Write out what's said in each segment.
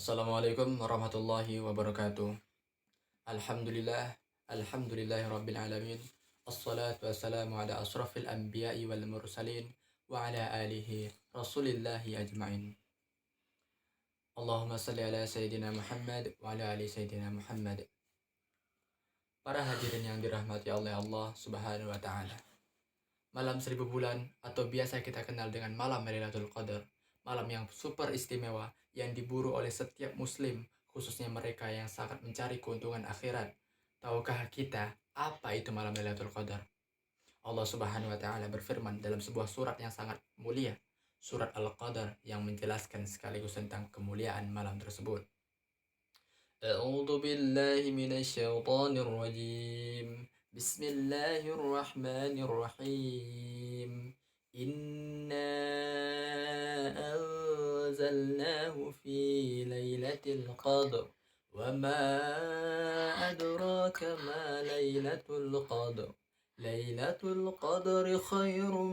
Assalamualaikum warahmatullahi wabarakatuh. Alhamdulillah, alhamdulillahi rabbil alamin. Assalatu wassalamu ala asrafil anbiya'i wal mursalin wa ala alihi rasulillahi ajma'in. Allahumma salli ala Sayyidina Muhammad wa ala ali Sayyidina Muhammad. Para hadirin yang dirahmati oleh Allah subhanahu wa ta'ala. Malam 1000 bulan atau biasa kita kenal dengan malam Lailatul Qadar. Malam yang super istimewa yang diburu oleh setiap muslim, khususnya mereka yang sangat mencari keuntungan akhirat. Tahukah kita apa itu malam Lailatul Qadar? Allah Subhanahu wa taala berfirman dalam sebuah surat yang sangat mulia, surat Al-Qadar, yang menjelaskan sekaligus tentang kemuliaan malam tersebut. A'udzu billahi minasyaitonir rajim. Bismillahirrahmanirrahim. Inna anzalnahu fi lailatul qadr. Wa ma adraka ma lailatul qadr. Lailatul qadri khairum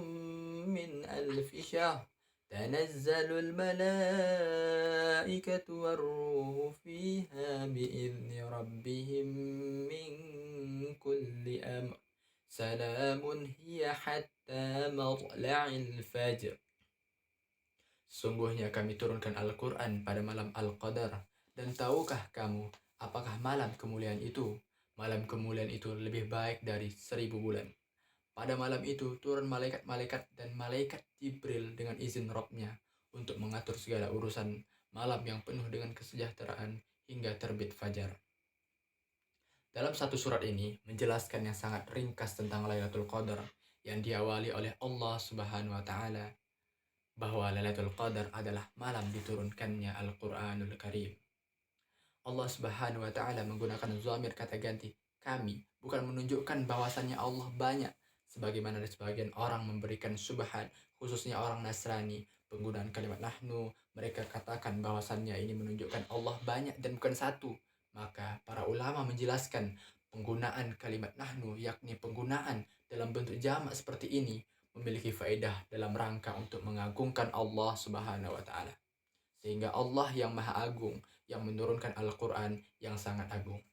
min alfi syahr. تنزل الملائكة والروح فيها بإذن ربهم من كل أمر سلام هي حتى مطلع الفجر. Sungguhnya kami turunkan Al-Quran pada malam Al-Qadar. Dan tahukah kamu apakah malam kemuliaan itu? Malam kemuliaan itu lebih baik dari 1000 bulan. Pada malam itu turun malaikat-malaikat dan malaikat Jibril dengan izin Rabb-nya untuk mengatur segala urusan malam yang penuh dengan kesejahteraan hingga terbit fajar. Dalam satu surat ini menjelaskan yang sangat ringkas tentang Lailatul Qadar yang diawali oleh Allah Subhanahu wa taala bahwa Lailatul Qadar adalah malam diturunkannya Al-Qur'anul Karim. Allah Subhanahu wa taala menggunakan dhamir kata ganti kami, bukan menunjukkan bahwasannya Allah banyak sebagaimana sebagian orang memberikan subhan, khususnya orang Nasrani. Penggunaan kalimat nahnu, mereka katakan bahwasannya ini menunjukkan Allah banyak dan bukan satu. Maka para ulama menjelaskan penggunaan kalimat nahnu, yakni penggunaan dalam bentuk jamak seperti ini, memiliki faedah dalam rangka untuk mengagungkan Allah Subhanahu wa taala. Sehingga Allah yang Maha Agung yang menurunkan Al-Quran yang sangat agung.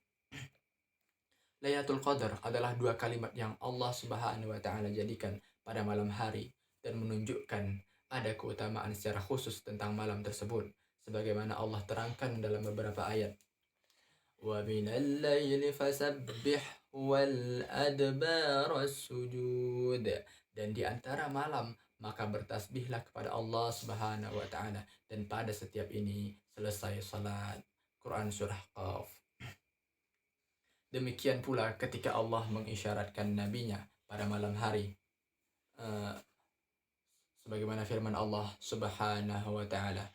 Lailatul Qadar adalah dua kalimat yang Allah Subhanahu wa taala jadikan pada malam hari dan menunjukkan ada keutamaan secara khusus tentang malam tersebut sebagaimana Allah terangkan dalam beberapa ayat. Wa minal laili fasabbih wal adbaras sujud. Dan di antara malam maka bertasbihlah kepada Allah Subhanahu wa taala dan pada setiap ini selesai salat. Quran surah Qaf. Demikian pula ketika Allah mengisyaratkan nabinya pada malam hari, sebagaimana firman Allah Subhanahu wa taala,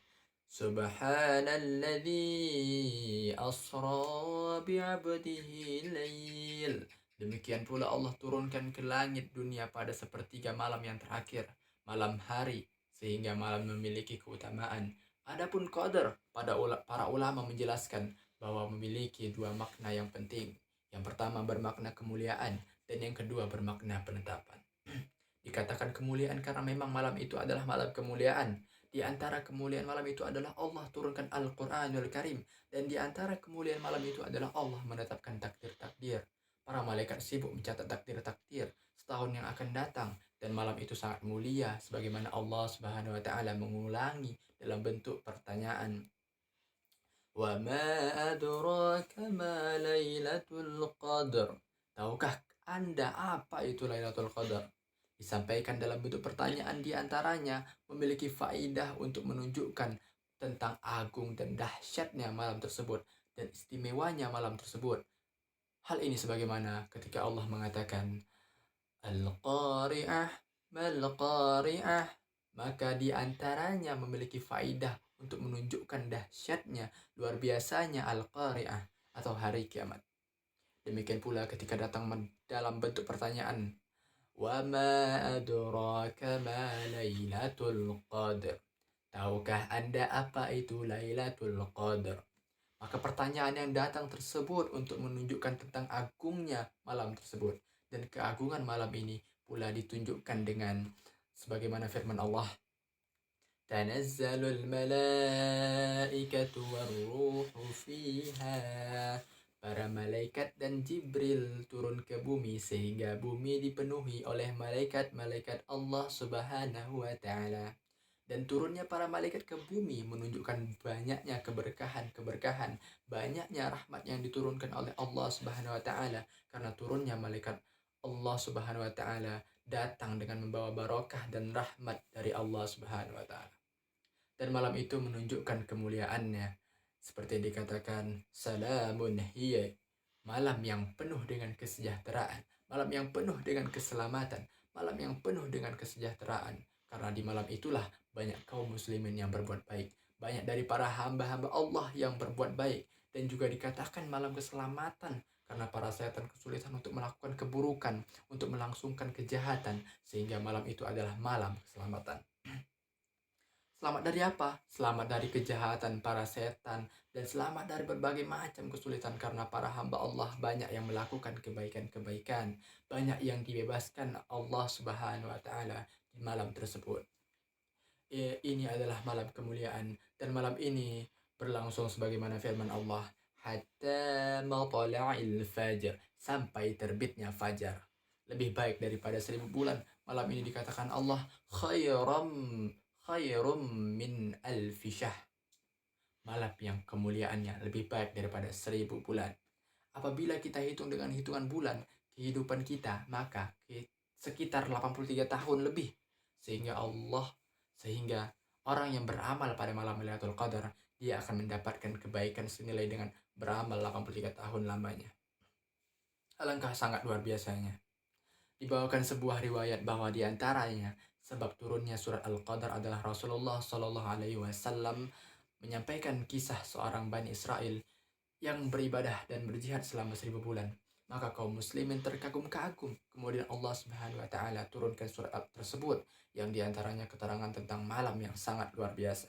Subhanalladzi asra bi'abdihi lail. Demikian pula Allah turunkan ke langit dunia pada sepertiga malam yang terakhir, malam hari, sehingga malam memiliki keutamaan. Adapun qadar, para ulama menjelaskan bahwa memiliki dua makna yang penting. Yang pertama bermakna kemuliaan dan yang kedua bermakna penetapan. Dikatakan kemuliaan karena memang malam itu adalah malam kemuliaan. Di antara kemuliaan malam itu adalah Allah turunkan Al-Quranul Karim. Dan di antara kemuliaan malam itu adalah Allah menetapkan takdir-takdir. Para malaikat sibuk mencatat takdir-takdir setahun yang akan datang. Dan malam itu sangat mulia sebagaimana Allah Subhanahu wa taala mengulangi dalam bentuk pertanyaan. Wa ma adraka ma lailatul qadr. Tahukah Anda apa itu Lailatul Qadar? Disampaikan dalam bentuk pertanyaan, di antaranya memiliki faedah untuk menunjukkan tentang agung dan dahsyatnya malam tersebut dan istimewanya malam tersebut. Hal ini sebagaimana ketika Allah mengatakan Al-Qari'ah mal-Qari'ah, maka di antaranya memiliki faedah untuk menunjukkan dahsyatnya, luar biasanya Al-Qari'ah atau hari kiamat. Demikian pula ketika datang dalam bentuk pertanyaan, wa ma adraka ma lailatul qadr. Tahukah Anda apa itu Lailatul Qadar? Maka pertanyaan yang datang tersebut untuk menunjukkan tentang agungnya malam tersebut. Dan keagungan malam ini pula ditunjukkan dengan sebagaimana firman Allah, Tanazzalul malaikatu warruhu fiha. Para malaikat dan Jibril turun ke bumi sehingga bumi dipenuhi oleh malaikat-malaikat Allah Subhanahu wa taala. Dan turunnya para malaikat ke bumi menunjukkan banyaknya keberkahan-keberkahan, banyaknya rahmat yang diturunkan oleh Allah Subhanahu wa taala, karena turunnya malaikat Allah Subhanahu wa taala datang dengan membawa barokah dan rahmat dari Allah Subhanahu wa taala. Dan malam itu menunjukkan kemuliaannya, seperti dikatakan salamun hiya, malam yang penuh dengan kesejahteraan, malam yang penuh dengan keselamatan, malam yang penuh dengan kesejahteraan. Karena di malam itulah banyak kaum muslimin yang berbuat baik, banyak dari para hamba-hamba Allah yang berbuat baik. Dan juga dikatakan malam keselamatan, karena para setan kesulitan untuk melakukan keburukan, untuk melangsungkan kejahatan, sehingga malam itu adalah malam keselamatan. Selamat dari apa? Selamat dari kejahatan para setan, dan selamat dari berbagai macam kesulitan, karena para hamba Allah banyak yang melakukan kebaikan-kebaikan, banyak yang dibebaskan Allah Subhanahu wa taala di malam tersebut. Ini adalah malam kemuliaan, dan malam ini berlangsung sebagaimana firman Allah, hatta matla'il fajr, sampai terbitnya fajar. Lebih baik daripada 1000 bulan. Malam ini dikatakan Allah khairum min alfi syahr. Malam yang kemuliaannya lebih baik daripada 1000 bulan. Apabila kita hitung dengan hitungan bulan kehidupan kita, maka sekitar 83 tahun lebih. Sehingga orang yang beramal pada malam Lailatul Qadar, dia akan mendapatkan kebaikan senilai dengan beramal 83 tahun lamanya. Alangkah sangat luar biasanya. Dibawakan sebuah riwayat bahwa diantaranya sebab turunnya surat Al-Qadar adalah Rasulullah Shallallahu Alaihi Wasallam menyampaikan kisah seorang Bani Israel yang beribadah dan berjihad selama 1000 bulan. Maka kaum muslimin terkagum-kagum. Kemudian Allah Subhanahu wa taala turunkan surat tersebut, yang diantaranya keterangan tentang malam yang sangat luar biasa.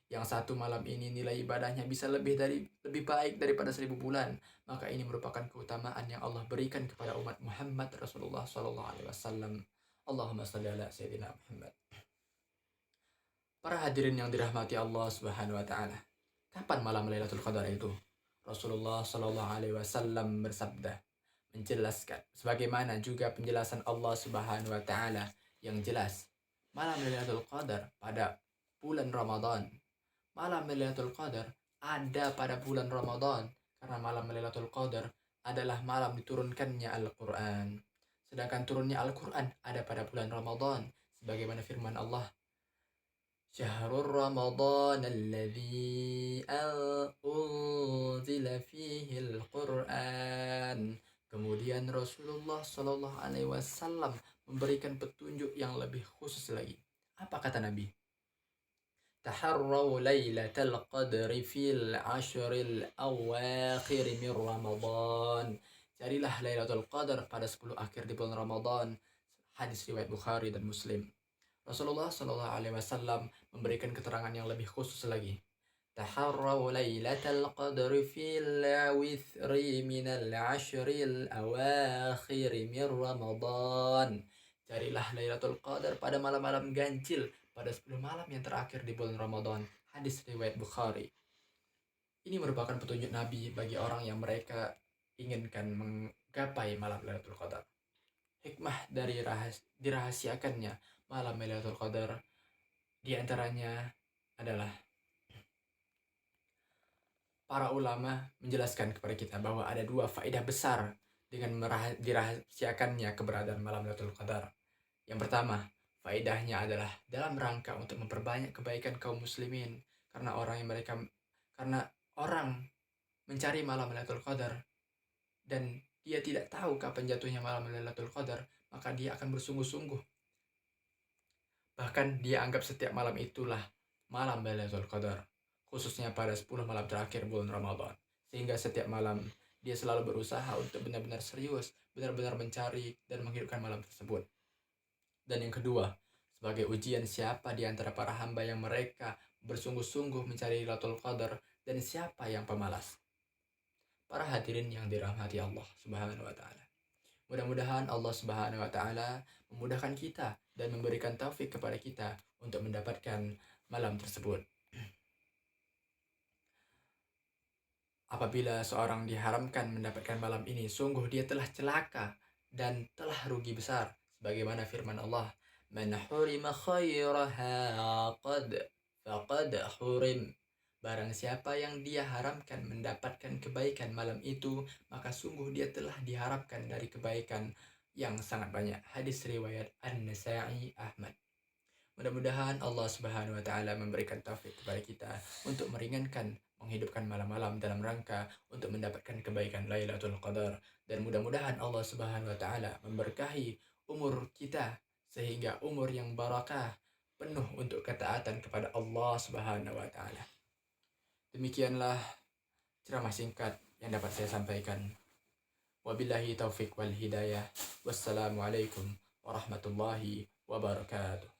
Yang satu malam ini nilai ibadahnya bisa lebih baik daripada 1000 bulan. Maka ini merupakan keutamaan yang Allah berikan kepada umat Muhammad Rasulullah Sallallahu Alaihi Wasallam. Allahumma salli ala Sayyidina Muhammad. Para hadirin yang dirahmati Allah Subhanahu wa taala, kapan malam Lailatul Qadar itu? Rasulullah Sallallahu Alaihi Wasallam bersabda, menjelaskan sebagaimana juga penjelasan Allah Subhanahu wa taala yang jelas. Malam Lailatul Qadar pada bulan Ramadan. Malam Lailatul Qadar ada pada bulan Ramadan, karena malam Lailatul Qadar adalah malam diturunkannya Al-Qur'an. Sedangkan turunnya Al-Qur'an ada pada bulan Ramadan, sebagaimana firman Allah, Syahrul Ramadan alladzi unzila fihi al-Qur'an. Kemudian Rasulullah Shallallahu Alaihi Wasallam memberikan petunjuk yang lebih khusus lagi. Apa kata Nabi? Taharraw lailatal qadri fil ashril awakhir min Ramadan. Carilah Lailatul Qadar pada 10 akhir di bulan Ramadan. Hadis riwayat Bukhari dan Muslim. Rasulullah Shallallahu Alaihi Wasallam memberikan keterangan yang lebih khusus lagi. Taharraw lailatal qadri fil withri minal ashril awakhir min Ramadan. Carilah Lailatul Qadar pada malam-malam ganjil, pada 10 malam yang terakhir di bulan Ramadan. Hadis riwayat Bukhari. Ini merupakan petunjuk Nabi bagi orang yang mereka inginkan menggapai malam Lailatul Qadar. Hikmah dari dirahasiakannya malam Lailatul Qadar diantaranya adalah para ulama menjelaskan kepada kita bahwa ada 2 faedah besar dengan dirahasiakannya keberadaan malam Lailatul Qadar. Yang pertama, faedahnya adalah dalam rangka untuk memperbanyak kebaikan kaum muslimin, karena orang mencari malam Lailatul Qadar dan dia tidak tahu kapan jatuhnya malam Lailatul Qadar, maka dia akan bersungguh-sungguh. Bahkan dia anggap setiap malam itulah malam Lailatul Qadar, khususnya pada 10 malam terakhir bulan Ramadan. Sehingga setiap malam dia selalu berusaha untuk benar-benar serius, benar-benar mencari dan menghidupkan malam tersebut. Dan yang kedua, sebagai ujian siapa di antara para hamba yang mereka bersungguh-sungguh mencari Lailatul Qadar dan siapa yang pemalas. Para hadirin yang dirahmati Allah Subhanahu wa taala. Mudah-mudahan Allah Subhanahu wa taala memudahkan kita dan memberikan taufik kepada kita untuk mendapatkan malam tersebut. Apabila seorang diharamkan mendapatkan malam ini, sungguh dia telah celaka dan telah rugi besar. Sebagaimana firman Allah, "Man hurima khairaha faqad hurim." Barang siapa yang dia haramkan mendapatkan kebaikan malam itu, maka sungguh dia telah diharapkan dari kebaikan yang sangat banyak. Hadis riwayat An-Nasa'i Ahmad. Mudah-mudahan Allah Subhanahu wa taala memberikan taufik kepada kita untuk meringankan menghidupkan malam-malam dalam rangka untuk mendapatkan kebaikan Lailatul Qadar, dan mudah-mudahan Allah Subhanahu wa taala memberkahi umur kita sehingga umur yang barakah penuh untuk ketaatan kepada Allah Subhanahu wa taala. Demikianlah ceramah singkat yang dapat saya sampaikan. Wabillahi taufik wal hidayah. Wassalamualaikum warahmatullahi wabarakatuh.